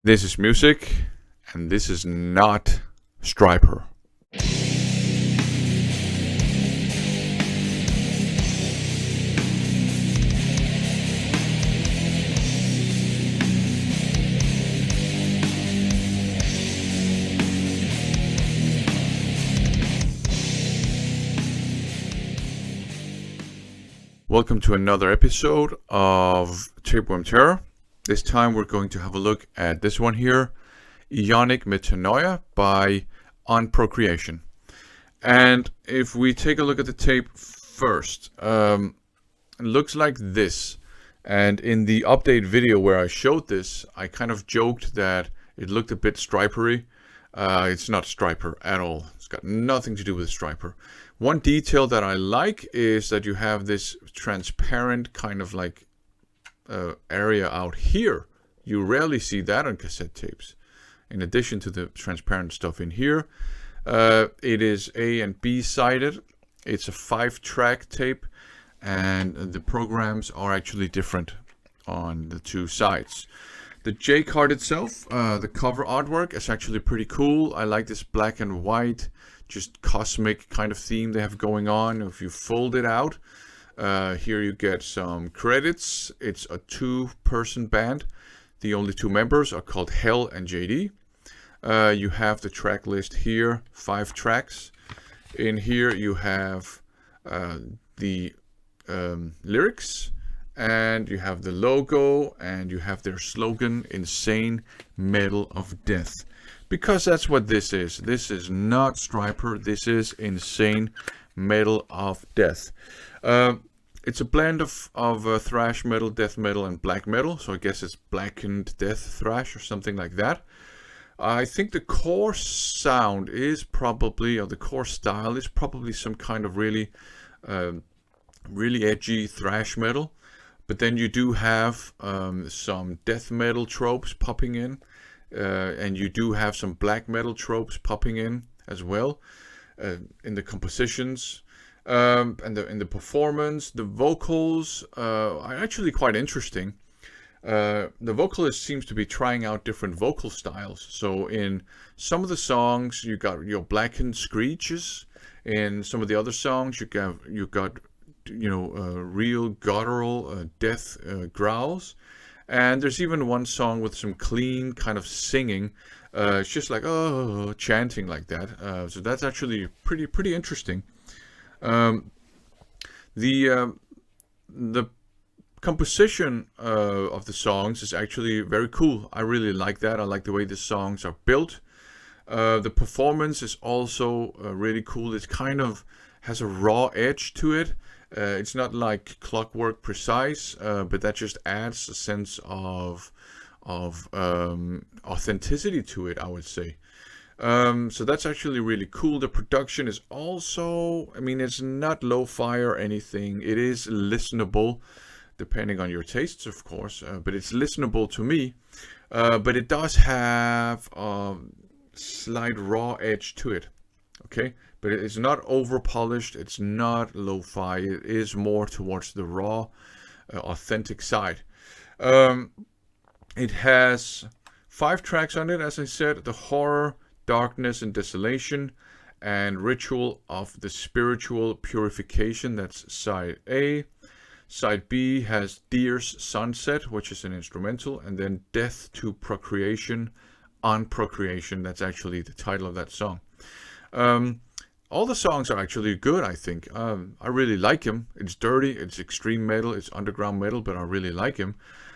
This is music, and this is not Stryper. Welcome to another episode of Tapeworm Terror. This time we're going to have a look at this one here, Eonic Metanoia by Unprocreation. And if we take a look at the tape first, it looks like this. And in the update video where I showed this, I kind of joked that it looked a bit Strypery. It's not Stryper at all. It's got nothing to do with Stryper. One detail that I like is that you have this transparent kind of like area out here. You rarely see that on cassette tapes. In addition to the transparent stuff in here, it is A and B sided. It's a 5-track tape, and the programs are actually different on the two sides. The J card itself, the cover artwork is actually pretty cool. I like this black and white, just cosmic kind of theme they have going on. If you fold it out, here you get some credits. It's a 2-person band. The only 2 members are called Hell and JD. You have the track list here, 5 tracks. In here you have the lyrics, and you have the logo, and you have their slogan, Insane Metal of Death. Because that's what this is. This is not Stryper. This is Insane Metal of Death. It's a blend of thrash metal, death metal, and black metal. So I guess it's Blackened, death-thrash, or something like that. I think the core sound is probably, or the core style is probably some kind of really edgy thrash metal. But then you do have some death metal tropes popping in. And you do have some black metal tropes popping in as well in the compositions and in the performance. The vocals are actually quite interesting. The vocalist seems to be trying out different vocal styles. So in some of the songs you got your blackened screeches. In some of the other songs you got real guttural death growls. And there's even one song with some clean kind of singing. It's just like, oh, chanting like that. So that's actually pretty interesting. The composition of the songs is actually very cool. I really like that. I like the way the songs are built. The performance is also really cool. It kind of has a raw edge to it. It's not like clockwork precise, but that just adds a sense of authenticity to it, I would say. So that's actually really cool. The production is also, it's not lo-fi or anything. It is listenable, depending on your tastes, of course, but it's listenable to me. But it does have a slight raw edge to it, okay? But it's not over-polished, it's not lo-fi, it is more towards the raw, authentic side. It has 5 tracks on it, as I said: The Horror, Darkness and Desolation, and Ritual of the Spiritual Purification. That's side A. Side B has Deer's Sunset, which is an instrumental, and then Death to Procreation, Unprocreation. That's actually the title of that song. All the songs are actually good, I think. I really like him. It's dirty, it's extreme metal, it's underground metal, but I really like him.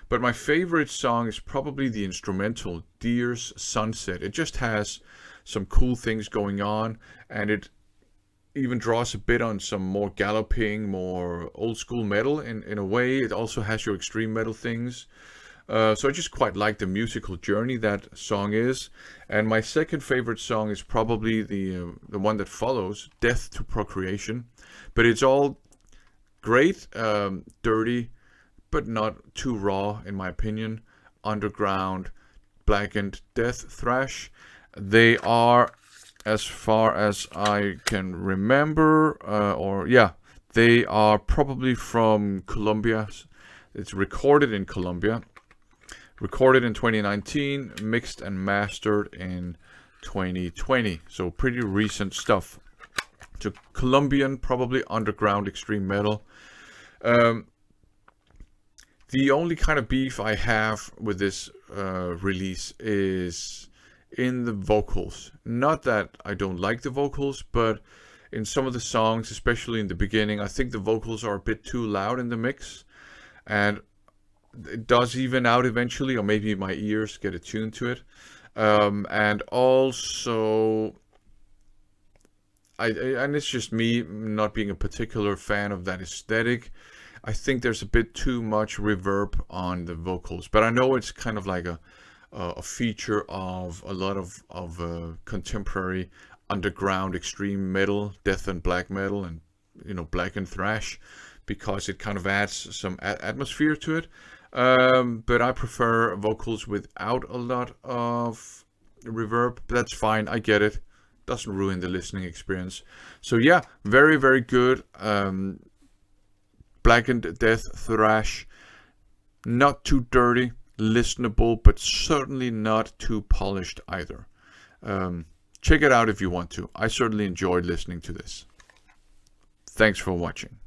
But my favorite song is probably the instrumental, Deer's Sunset. It just has some cool things going on, and it even draws a bit on some more galloping, more old school metal in a way. It also has your extreme metal things. So I just quite like the musical journey that song is. And my second favorite song is probably the one that follows, Death to Procreation. But it's all great, dirty, but not too raw in my opinion. Underground, blackened, death-thrash. They are, as far as I can remember, they are probably from Colombia. It's recorded in Colombia. Recorded in 2019, mixed and mastered in 2020. So pretty recent stuff. So Columbian, probably underground extreme metal. The only kind of beef I have with this release is in the vocals. Not that I don't like the vocals, but in some of the songs, especially in the beginning, I think the vocals are a bit too loud in the mix. And it does even out eventually, or maybe my ears get attuned to it. And also, and it's just me not being a particular fan of that aesthetic. I think there's a bit too much reverb on the vocals, but I know it's kind of like a feature of a lot of contemporary underground extreme metal, death and black metal, and blackened thrash, because it kind of adds some atmosphere to it. But I prefer vocals without a lot of reverb. That's fine, I get it. Doesn't ruin the listening experience. So yeah, very, very good. Blackened death-thrash. Not too dirty, listenable, but certainly not too polished either. Check it out if you want to. I certainly enjoyed listening to this. Thanks for watching.